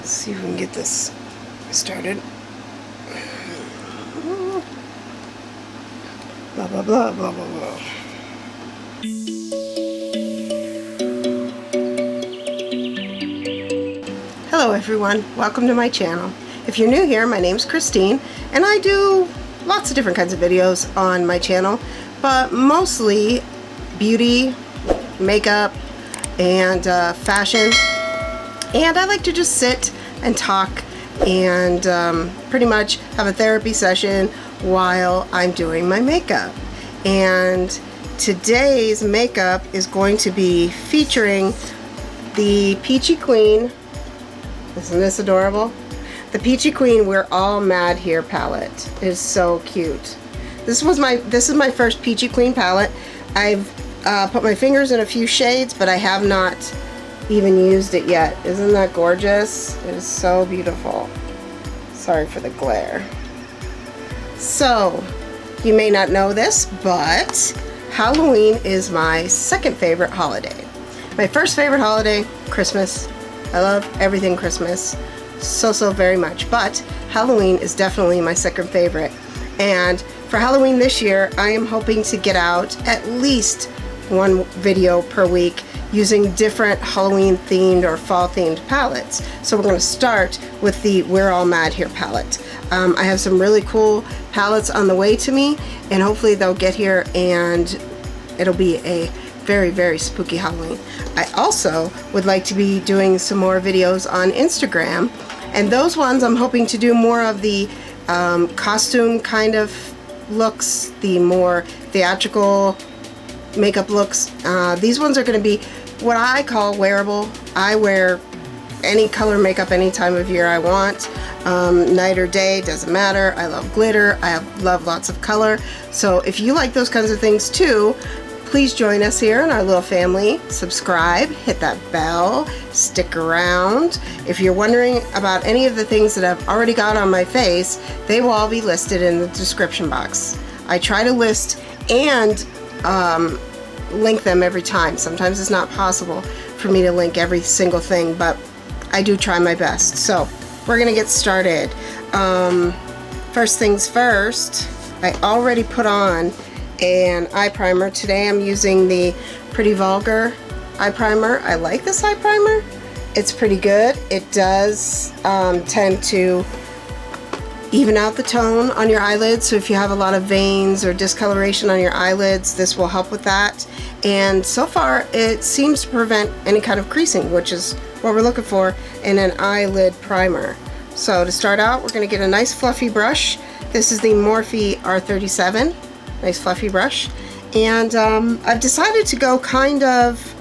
see if we can get this started. Blah, blah, blah, blah, blah, blah. Hello everyone, welcome to my channel. If you're new here, my name's Christine, and I do lots of different kinds of videos on my channel, but mostly beauty, makeup, and fashion. And I like to just sit and talk and pretty much have a therapy session while I'm doing my makeup. And today's makeup is going to be featuring the Peachy Queen. Isn't this adorable? The Peachy Queen We're All Mad Here palette is so cute. This is my first Peachy Queen palette. I've put my fingers in a few shades, but I have not even used it yet. Isn't that gorgeous? It is so beautiful. Sorry for the glare. So, you may not know this, but Halloween is my second favorite holiday. My first favorite holiday, Christmas. I love everything Christmas so very much, but Halloween is definitely my second favorite. And for Halloween this year, I am hoping to get out at least one video per week using different Halloween themed or fall themed palettes. So we're going to start with the We're All Mad Here palette. I have some really cool palettes on the way to me, and hopefully they'll get here and it'll be a very spooky Halloween. I also would like to be doing some more videos on Instagram, and those ones I'm hoping to do more of the costume kind of looks, the more theatrical makeup looks. These ones are going to be what I call wearable. I wear any color makeup any time of year I want, night or day, doesn't matter. I love glitter, I love lots of color. So if you like those kinds of things too, please join us here in our little family. Subscribe, hit that bell, stick around. If you're wondering about any of the things that I've already got on my face, they will all be listed in the description box. I try to list and link them every time. Sometimes it's not possible for me to link every single thing, but I do try my best. So we're gonna get started. First things first, I already put on an eye primer. Today I'm using the Pretty Vulgar eye primer. I like this eye primer. It's pretty good. It does tend to even out the tone on your eyelids, so if you have a lot of veins or discoloration on your eyelids, this will help with that. And so far it seems to prevent any kind of creasing, which is what we're looking for in an eyelid primer. So to start out, we're going to get a nice fluffy brush. This is the Morphe R37, nice fluffy brush, and I've decided to go kind of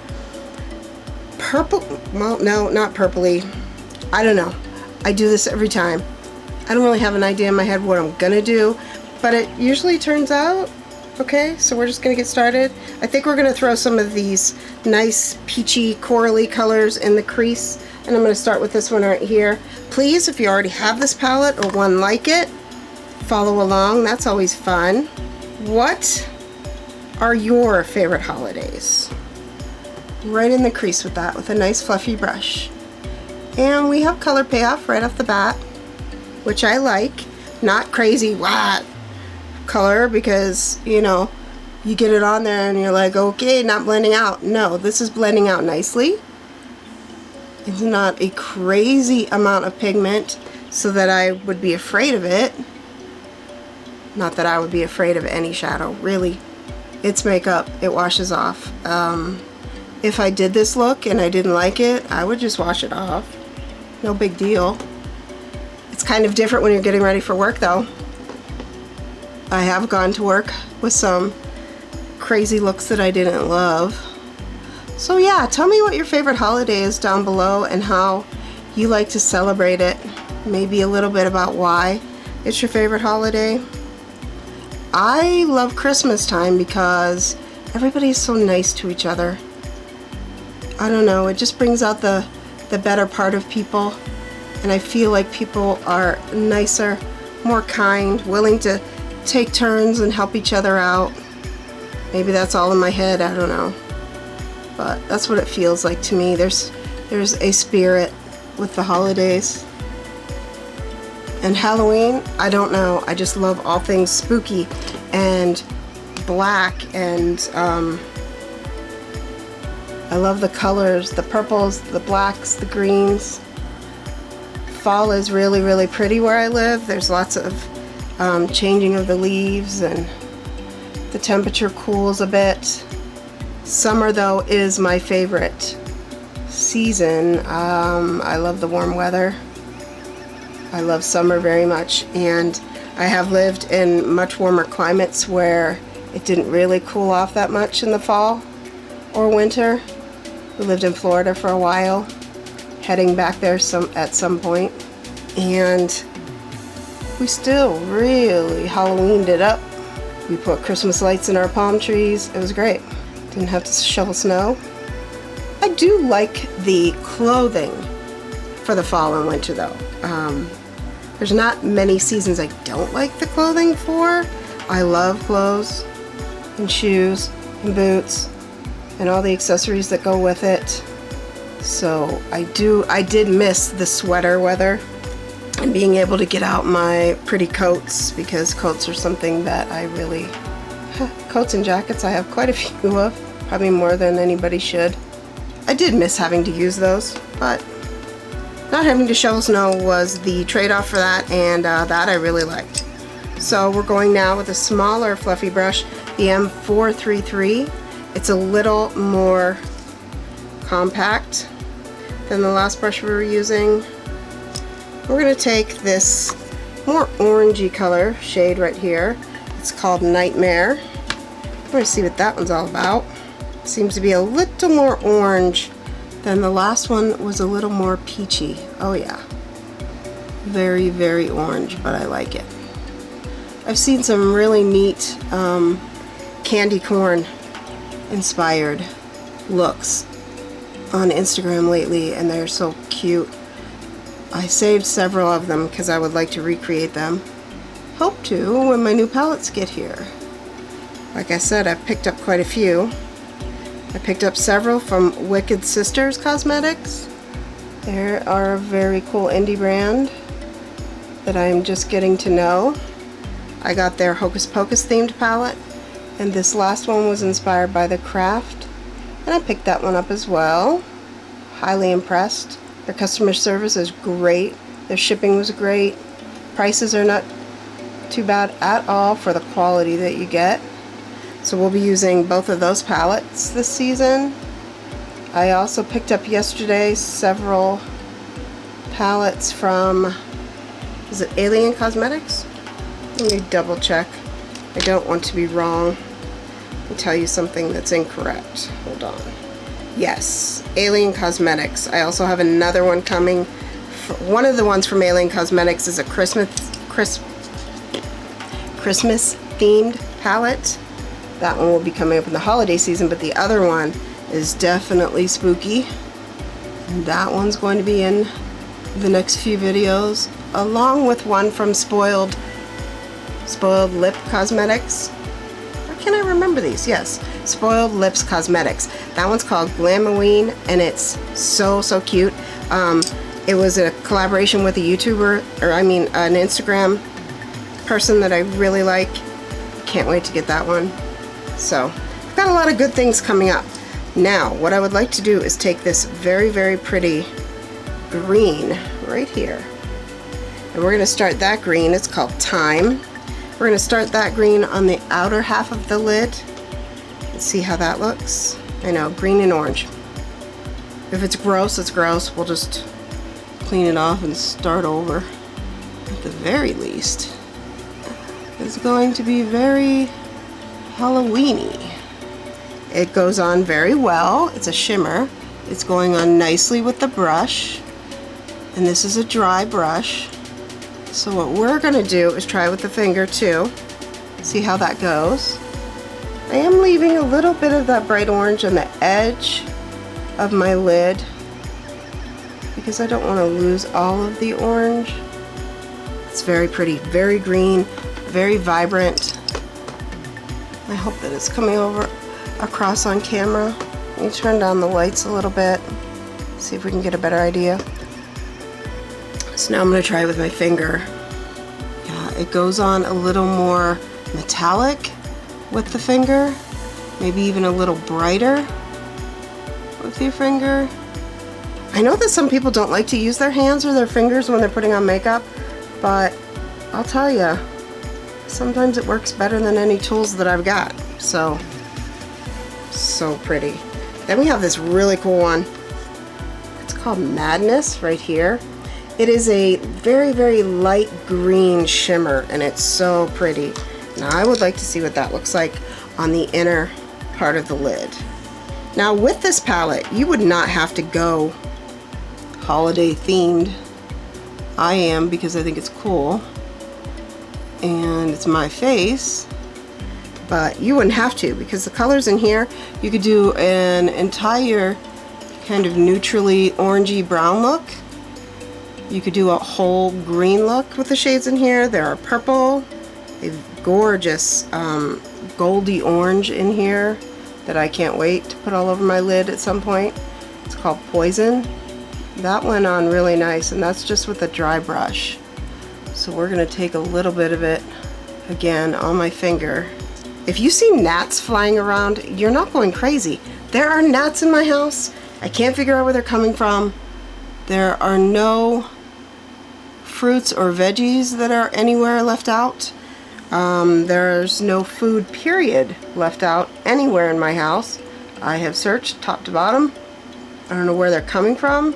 purple. Well, no, not purpley. I don't know. I do this every time. I don't really have an idea in my head what I'm gonna do, but it usually turns out okay. So we're just gonna get started. I think we're gonna throw some of these nice peachy corally colors in the crease, and I'm gonna start with this one right here. Please, if you already have this palette or one like it, follow along. That's always fun. What are your favorite holidays? Right in the crease with that, with a nice fluffy brush. And we have color payoff right off the bat, which I like. Not crazy wah color, because you know, you get it on there and you're like, okay, not blending out. No, this is blending out nicely. It's not a crazy amount of pigment so that I would be afraid of it. Not that I would be afraid of any shadow, really. It's makeup, it washes off. If I did this look and I didn't like it, I would just wash it off. No big deal. It's kind of different when you're getting ready for work though. I have gone to work with some crazy looks that I didn't love. So yeah, tell me what your favorite holiday is down below and how you like to celebrate it. Maybe a little bit about why it's your favorite holiday. I love Christmas time because everybody's so nice to each other. I don't know, it just brings out the better part of people, and I feel like people are nicer, more kind, willing to take turns and help each other out. Maybe that's all in my head, I don't know. But that's what it feels like to me. There's a spirit with the holidays. And Halloween, I don't know, I just love all things spooky and black, and I love the colors, the purples, the blacks, the greens. Fall is really, really pretty where I live. There's lots of changing of the leaves, and the temperature cools a bit. Summer, though, is my favorite season. I love the warm weather. I love summer very much, and I have lived in much warmer climates where it didn't really cool off that much in the fall or winter. We lived in Florida for a while, heading back there at some point, and we still really Halloweened it up. We put Christmas lights in our palm trees. It was great. Didn't have to shovel snow. I do like the clothing for the fall and winter, though. There's not many seasons I don't like the clothing for. I love clothes and shoes and boots and all the accessories that go with it. So I did miss the sweater weather and being able to get out my pretty coats, because coats are something that I really, coats and jackets I have quite a few of, probably more than anybody should. I did miss having to use those, but not having to shovel snow was the trade-off for that, and that I really liked. So we're going now with a smaller fluffy brush, the M433. It's a little more compact than the last brush we were using. We're going to take this more orangey color shade right here. It's called Nightmare. We're going to see what that one's all about. It seems to be a little more orange than the last one. Was a little more peachy. Oh yeah. Very, very orange, but I like it. I've seen some really neat candy corn inspired looks on Instagram lately, and they're so cute. I saved several of them because I would like to recreate them. Hope to when my new palettes get here. Like I said, I've picked up quite a few. I picked up several from Wicked Sisters Cosmetics. They are a very cool indie brand that I'm just getting to know. I got their Hocus Pocus themed palette, and this last one was inspired by the craft, and I picked that one up as well. Highly impressed. Their customer service is great. Their shipping was great. Prices are not too bad at all for the quality that you get. So we'll be using both of those palettes this season. I also picked up yesterday several palettes from, is it Alien Cosmetics? Let me double check. I don't want to be wrong and tell you something that's incorrect. Hold on. Yes, Alien Cosmetics. I also have another one coming. One of the ones from Alien Cosmetics is a Christmas themed palette. That one will be coming up in the holiday season, but the other one is definitely spooky. And that one's going to be in the next few videos, along with one from Spoiled Lip Cosmetics. Why can't I remember these? Yes, Spoiled Lips Cosmetics. That one's called Glamoween, and it's so cute. It was a collaboration with a YouTuber, or I mean an Instagram person that I really like. Can't wait to get that one. So I've got a lot of good things coming up. Now what I would like to do is take this very, very pretty green right here, and we're going to start that green. It's called Thyme. We're going to start that green on the outer half of the lid. Let's see how that looks. I know, green and orange. If it's gross, it's gross. We'll just clean it off and start over. At the very least, it's going to be very Halloweeny. It goes on very well. It's a shimmer. It's going on nicely with the brush. And this is a dry brush. So what we're going to do is try with the finger too. See how that goes. I am leaving a little bit of that bright orange on the edge of my lid because I don't want to lose all of the orange. It's very pretty, very green, very vibrant. I hope that it's coming over across on camera. Let me turn down the lights a little bit, see if we can get a better idea. So now I'm going to try it with my finger. Yeah, it goes on a little more metallic with the finger, maybe even a little brighter with your finger. I know that some people don't like to use their hands or their fingers when they're putting on makeup, but I'll tell you, sometimes it works better than any tools that I've got. So pretty. Then we have this really cool one. It's called Madness right here. It is a very, very light green shimmer, and it's so pretty. Now I would like to see what that looks like on the inner part of the lid. Now with this palette, you would not have to go holiday themed. I am, because I think it's cool and it's my face, but you wouldn't have to, because the colors in here, you could do an entire kind of neutrally orangey brown look. You could do a whole green look with the shades in here. There are purple, a gorgeous goldy orange in here that I can't wait to put all over my lid at some point. It's called Poison. That went on really nice, and that's just with a dry brush. So we're going to take a little bit of it again on my finger. If you see gnats flying around, you're not going crazy. There are gnats in my house. I can't figure out where they're coming from. There are no fruits or veggies that are anywhere left out. There's no food period left out anywhere in my house. I have searched top to bottom. I don't know where they're coming from,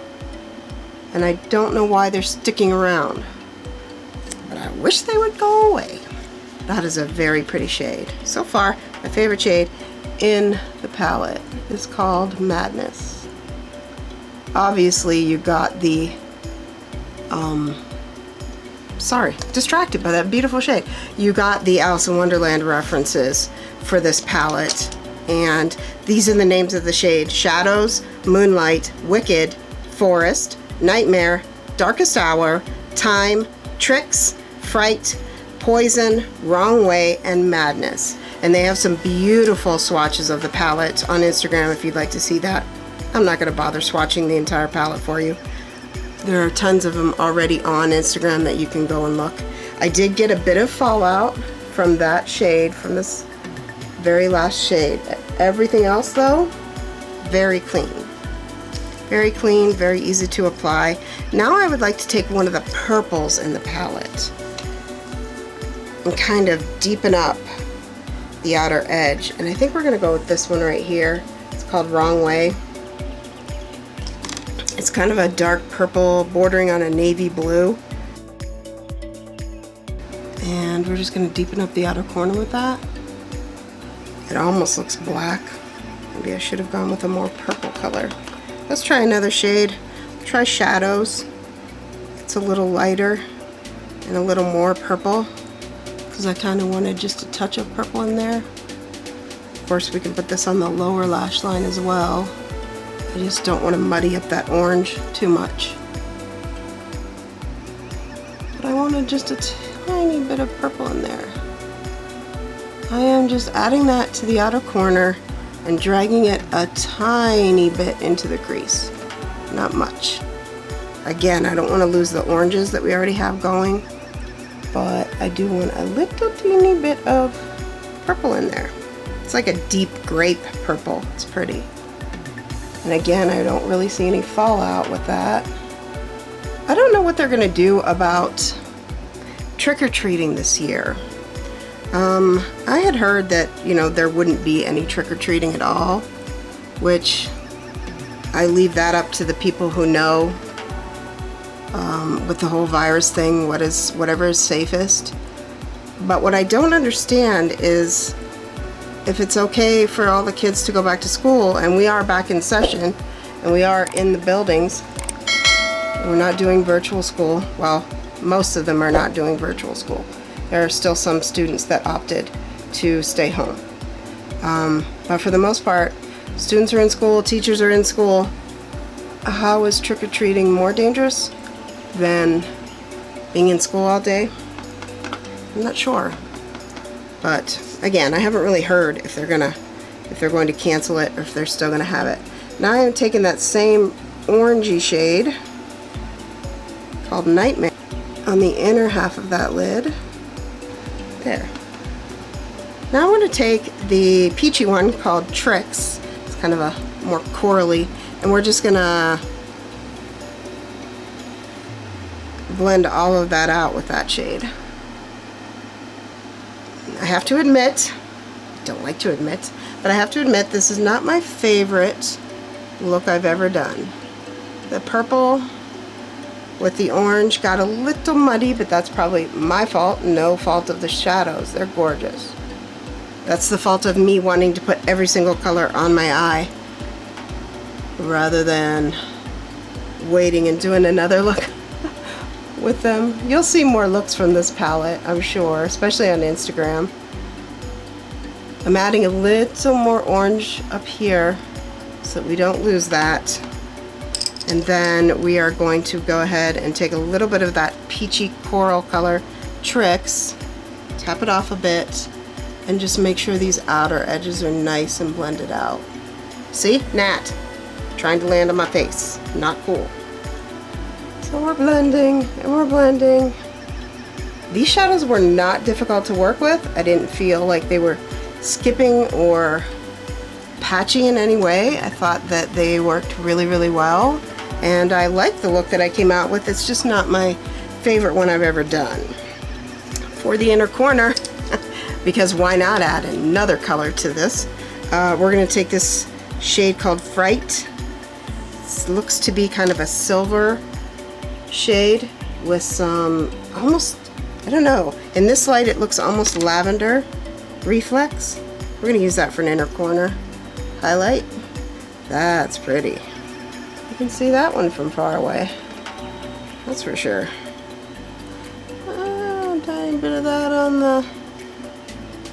and I don't know why they're sticking around, but I wish they would go away. That is a very pretty shade. So far, my favorite shade in the palette is called Madness. Obviously, you got the sorry, distracted by that beautiful shade. You got the Alice in Wonderland references for this palette, and these are the names of the shade: Shadows, Moonlight, Wicked, Forest, Nightmare, Darkest Hour, Time, Tricks, Fright, Poison, Wrong Way, and Madness. And they have some beautiful swatches of the palette on Instagram if you'd like to see that. I'm not going to bother swatching the entire palette for you. There are tons of them already on Instagram that you can go and look. I did get a bit of fallout from that shade, from this very last shade. Everything else though, very clean. Very clean, very easy to apply. Now I would like to take one of the purples in the palette and kind of deepen up the outer edge. And I think we're going to go with this one right here. It's called Wrong Way. It's kind of a dark purple bordering on a navy blue. And we're just going to deepen up the outer corner with that. It almost looks black. Maybe I should have gone with a more purple color. Let's try another shade. Try Shadows. It's a little lighter and a little more purple, because I kind of wanted just a touch of purple in there. Of course, we can put this on the lower lash line as well. I just don't want to muddy up that orange too much. But I wanted just a tiny bit of purple in there. I am just adding that to the outer corner and dragging it a tiny bit into the crease. Not much. Again, I don't want to lose the oranges that we already have going, but I do want a little teeny bit of purple in there. It's like a deep grape purple. It's pretty. And again, I don't really see any fallout with that. I don't know what they're going to do about trick-or-treating this year. I had heard that, you know, there wouldn't be any trick-or-treating at all, which I leave that up to the people who know with the whole virus thing, whatever is safest. But what I don't understand is if it's okay for all the kids to go back to school, and we are back in session, and we are in the buildings, we're not doing virtual school. Well, most of them are not doing virtual school. There are still some students that opted to stay home. But for the most part, students are in school, teachers are in school. How is trick-or-treating more dangerous than being in school all day? I'm not sure. But again, I haven't really heard if they're going to cancel it or if they're still gonna have it. Now I am taking that same orangey shade called Nightmare on the inner half of that lid. There. Now I'm going to take the peachy one called Tricks. It's kind of a more corally, and we're just going to blend all of that out with that shade. I have to admit, don't like to admit, but I have to admit this is not my favorite look I've ever done. The purple with the orange got a little muddy, but that's probably my fault, no fault of the shadows. They're gorgeous. That's the fault of me wanting to put every single color on my eye rather than waiting and doing another look with them. You'll see more looks from this palette, I'm sure, especially on Instagram. I'm adding a little more orange up here so that we don't lose that. And then we are going to go ahead and take a little bit of that peachy coral color, Tricks, tap it off a bit, and just make sure these outer edges are nice and blended out. See? Gnat. Trying to land on my face. Not cool. So we're blending and we're blending. These shadows were not difficult to work with. I didn't feel like they were skipping or patchy in any way. I thought that they worked really, really well. And I like the look that I came out with. It's just not my favorite one I've ever done. For the inner corner, because why not add another color to this, we're going to take this shade called Fright. It looks to be kind of a silver shade with some almost, I don't know, in this light it looks almost lavender reflex. We're going to use that for an inner corner highlight. That's pretty. You can see that one from far away. That's for sure. A tiny bit of that on the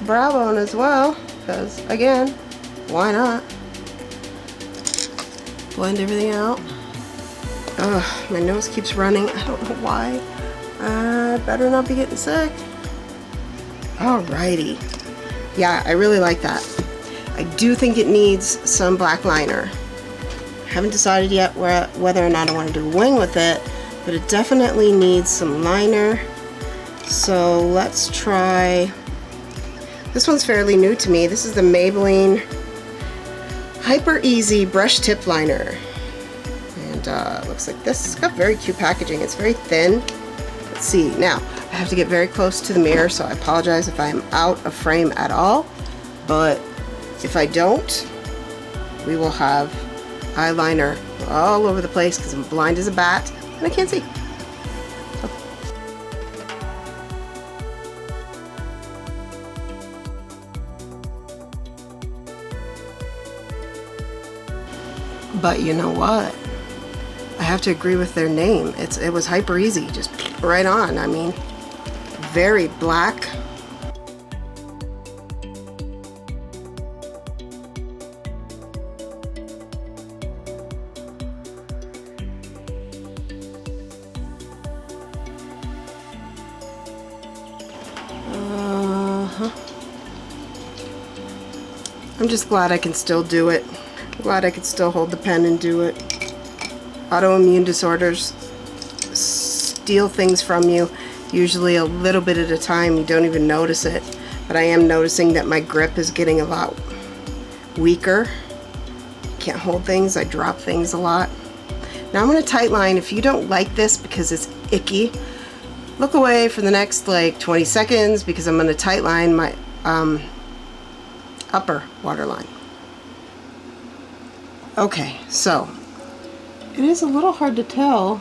brow bone as well, because again, why not? Blend everything out. Ugh, my nose keeps running. I don't know why. I better not be getting sick. Alrighty. Yeah, I really like that. I do think it needs some black liner. Haven't decided yet whether or not I want to do a wing with it, but it definitely needs some liner. So let's try, this one's fairly new to me. This is the Maybelline Hyper Easy Brush Tip Liner. And it looks like this. It's got very cute packaging. It's very thin. Let's see. Now, I have to get very close to the mirror, so I apologize if I'm out of frame at all. But if I don't, we will have eyeliner all over the place because I'm blind as a bat and I can't see. But you know what? I have to agree with their name. It was hyper easy, just right on. I mean, very black. I'm just glad I can still do it. I'm glad I can still hold the pen and do it. Autoimmune disorders steal things from you, usually a little bit at a time. You don't even notice it. But I am noticing that my grip is getting a lot weaker. Can't hold things. I drop things a lot. Now I'm going to tight line. If you don't like this because it's icky, look away for the next like 20 seconds because I'm going to tight line my upper waterline. Okay, so it is a little hard to tell,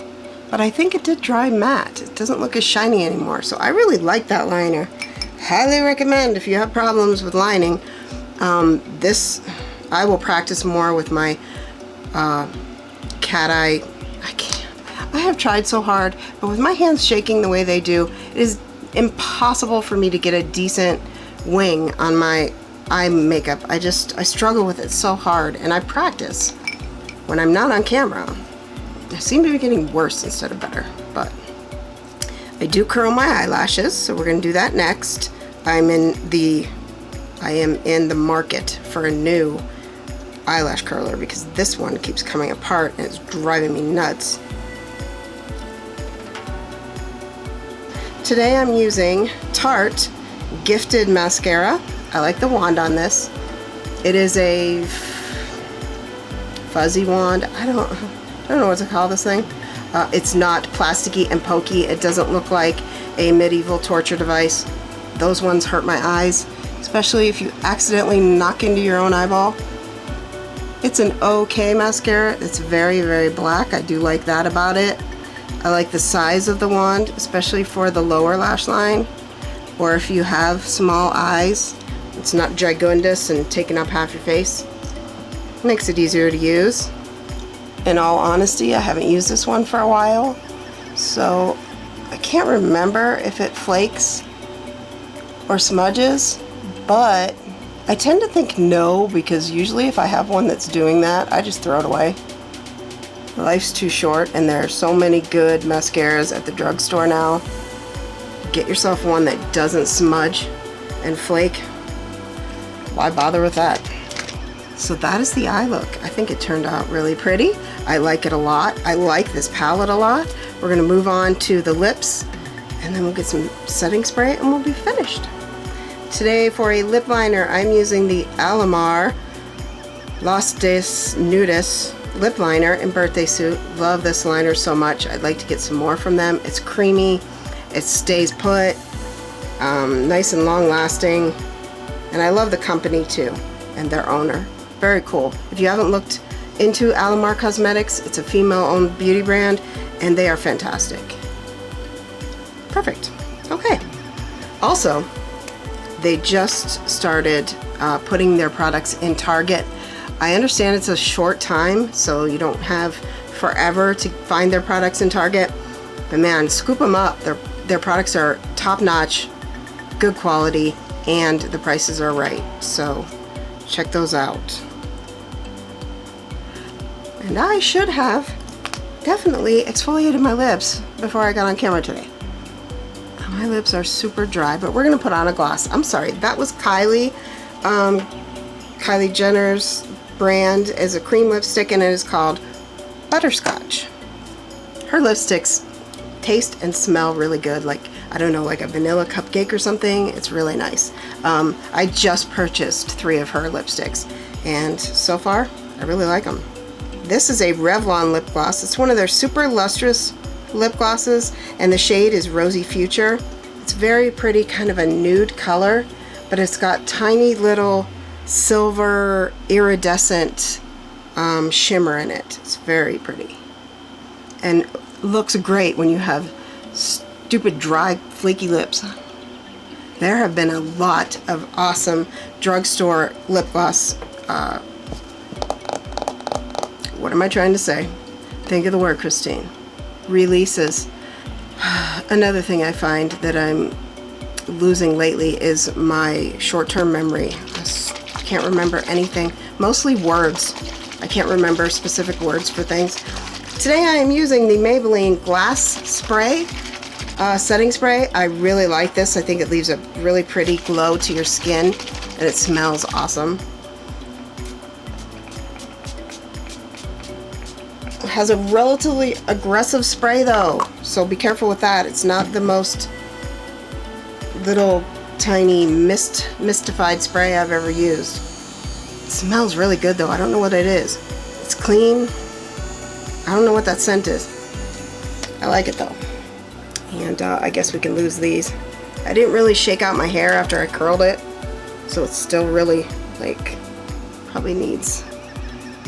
but I think it did dry matte. It doesn't look as shiny anymore, so I really like that liner. Highly recommend if you have problems with lining. This, I will practice more with my cat eye. I have tried so hard, but with my hands shaking the way they do, it is impossible for me to get a decent wing on my eye makeup. I struggle with it so hard, and I practice when I'm not on camera. I seem to be getting worse instead of better, but I do curl my eyelashes, so we're going to do that next. I am in the market for a new eyelash curler because this one keeps coming apart and it's driving me nuts. Today I'm using Tarte Gifted Mascara. I like the wand on this. It is a fuzzy wand. I don't know what to call this thing. It's not plasticky and pokey. It doesn't look like a medieval torture device. Those ones hurt my eyes, especially if you accidentally knock into your own eyeball. It's an okay mascara. It's very, very black. I do like that about it. I like the size of the wand, especially for the lower lash line, or if you have small eyes. It's not gigundous and taking up half your face. Makes it easier to use. In all honesty, I haven't used this one for a while, so I can't remember if it flakes or smudges, but I tend to think no, because usually if I have one that's doing that, I just throw it away. Life's too short, and there are so many good mascaras at the drugstore now. Get yourself one that doesn't smudge and flake. Why bother with that? So that is the eye look. I think it turned out really pretty. I like it a lot. I like this palette a lot. We're gonna move on to the lips, and then we'll get some setting spray and we'll be finished. Today for a lip liner, I'm using the Eyeliner Los Des Nudes lip liner in Birthday Suit. Love this liner so much. I'd like to get some more from them. It's creamy, it stays put, nice and long lasting, and I love the company too, and their owner. Very cool. If you haven't looked into Eyeliner Cosmetics, it's a female owned beauty brand, and they are fantastic. Perfect. Okay. Also, they just started putting their products in Target. I understand it's a short time, so you don't have forever to find their products in Target, but man, scoop them up. Their products are top-notch, good quality, and the prices are right, so check those out. And I should have definitely exfoliated my lips before I got on camera today. My lips are super dry, but we're gonna put on a gloss. I'm sorry, that was Kylie. Kylie Jenner's brand is a cream lipstick, and it is called Butterscotch. Her lipsticks taste and smell really good, like, I don't know, like a vanilla cupcake or something. It's really nice. I just purchased 3 of her lipsticks, and so far I really like them. This is a Revlon lip gloss. It's one of their super lustrous lip glosses, and the shade is Rosy Future. It's very pretty, kind of a nude color, but it's got tiny little silver iridescent shimmer in it. It's very pretty and looks great when you have stupid dry flaky lips. There have been a lot of awesome drugstore lip gloss, what am I trying to say? Think of the word, Christine. Releases. Another thing I find that I'm losing lately is my short-term memory. I can't remember anything, mostly words. I can't remember specific words for things. Today I am using the Maybelline Glass Spray, setting spray. I really like this. I think it leaves a really pretty glow to your skin, and it smells awesome. It has a relatively aggressive spray though, so be careful with that. It's not the most little tiny mystified spray I've ever used. It smells really good though. I don't know what it is. It's clean. I don't know what that scent is. I like it though. And I guess we can lose these. I didn't really shake out my hair after I curled it, so it's still really, like, probably needs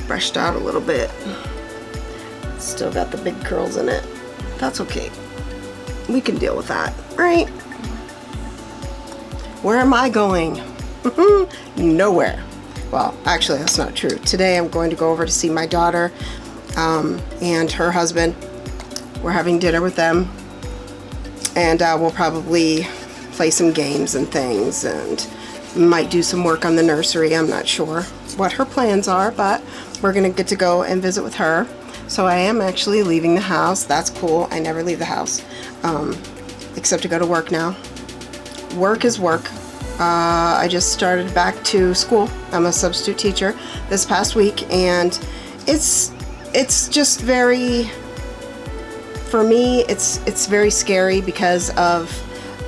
brushed out a little bit. Still got the big curls in it. That's okay. We can deal with that, right? Where am I going? Nowhere. Well, actually, that's not true. Today I'm going to go over to see my daughter and her husband. We're having dinner with them, and we'll probably play some games and things, and might do some work on the nursery. I'm not sure what her plans are, but we're gonna get to go and visit with her. So I am actually leaving the house. That's cool. I never leave the house, except to go to work now. Work is work. I just started back to school. I'm a substitute teacher this past week, and it's just very, for me, it's very scary because of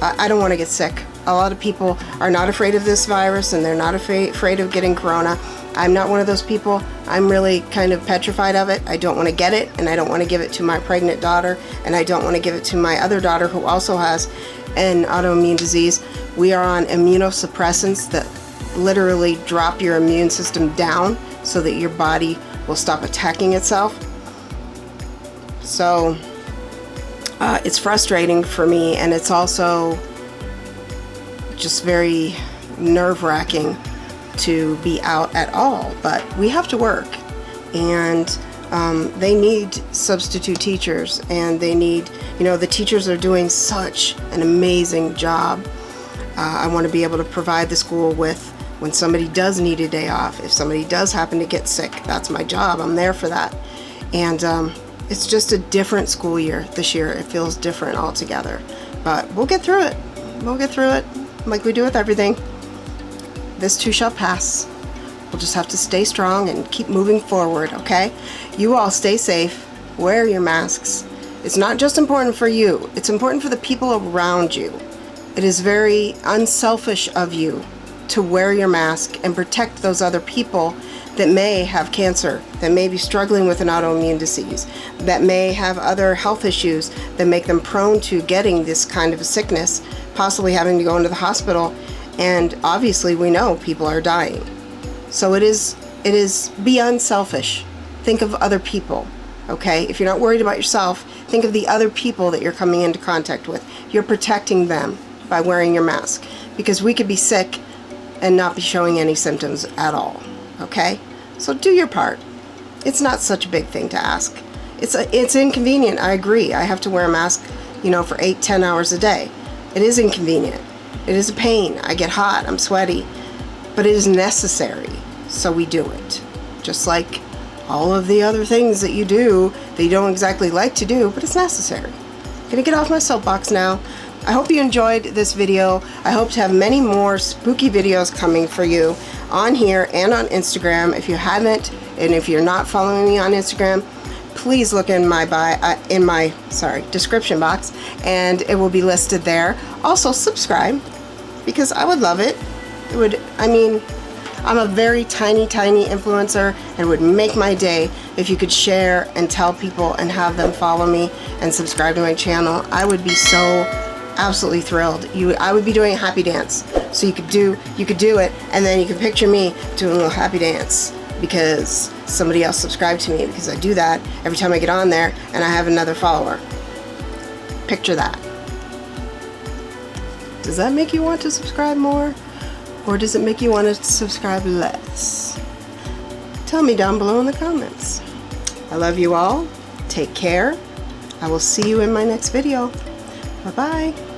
I don't want to get sick. A lot of people are not afraid of this virus, and they're not afraid of getting corona. I'm not one of those people. I'm really kind of petrified of it. I don't want to get it, and I don't want to give it to my pregnant daughter, and I don't want to give it to my other daughter who also has an autoimmune disease. We are on immunosuppressants that literally drop your immune system down so that your body will stop attacking itself. So it's frustrating for me, and it's also just very nerve-wracking to be out at all. But we have to work, and they need substitute teachers, and they need, you know, the teachers are doing such an amazing job. I want to be able to provide the school with, when somebody does need a day off, if somebody does happen to get sick, that's my job. I'm there for that. And it's just a different school year this year. It feels different altogether. But we'll get through it. We'll get through it like we do with everything. This too shall pass. We'll just have to stay strong and keep moving forward, okay? You all stay safe. Wear your masks. It's not just important for you. It's important for the people around you. It is very unselfish of you to wear your mask and protect those other people that may have cancer, that may be struggling with an autoimmune disease, that may have other health issues that make them prone to getting this kind of a sickness, possibly having to go into the hospital. And obviously we know people are dying. So it is be unselfish. Think of other people, okay? If you're not worried about yourself, think of the other people that you're coming into contact with. You're protecting them by wearing your mask, because we could be sick and not be showing any symptoms at all, okay? So do your part. It's not such a big thing to ask. It's inconvenient, I agree. I have to wear a mask, you know, for 8-10 hours a day. It is inconvenient. It is a pain. I get hot, I'm sweaty, but it is necessary, so we do it. Just like all of the other things that you do that you don't exactly like to do, but it's necessary. I'm gonna get off my soapbox now. I hope you enjoyed this video. I hope to have many more spooky videos coming for you on here and on Instagram. If you haven't, and if you're not following me on Instagram, please look in my description box, and it will be listed there. Also subscribe, because I would love it. It would, I mean, I'm a very tiny influencer, and it would make my day if you could share and tell people and have them follow me and subscribe to my channel. I would be so absolutely thrilled. I would be doing a happy dance, so you could do it, and then you can picture me doing a little happy dance because somebody else subscribed to me, because I do that every time I get on there and I have another follower. Picture that. Does that make you want to subscribe more, or does it make you want to subscribe less? Tell me down below in the comments. I love you all. Take care. I will see you in my next video. Bye-bye.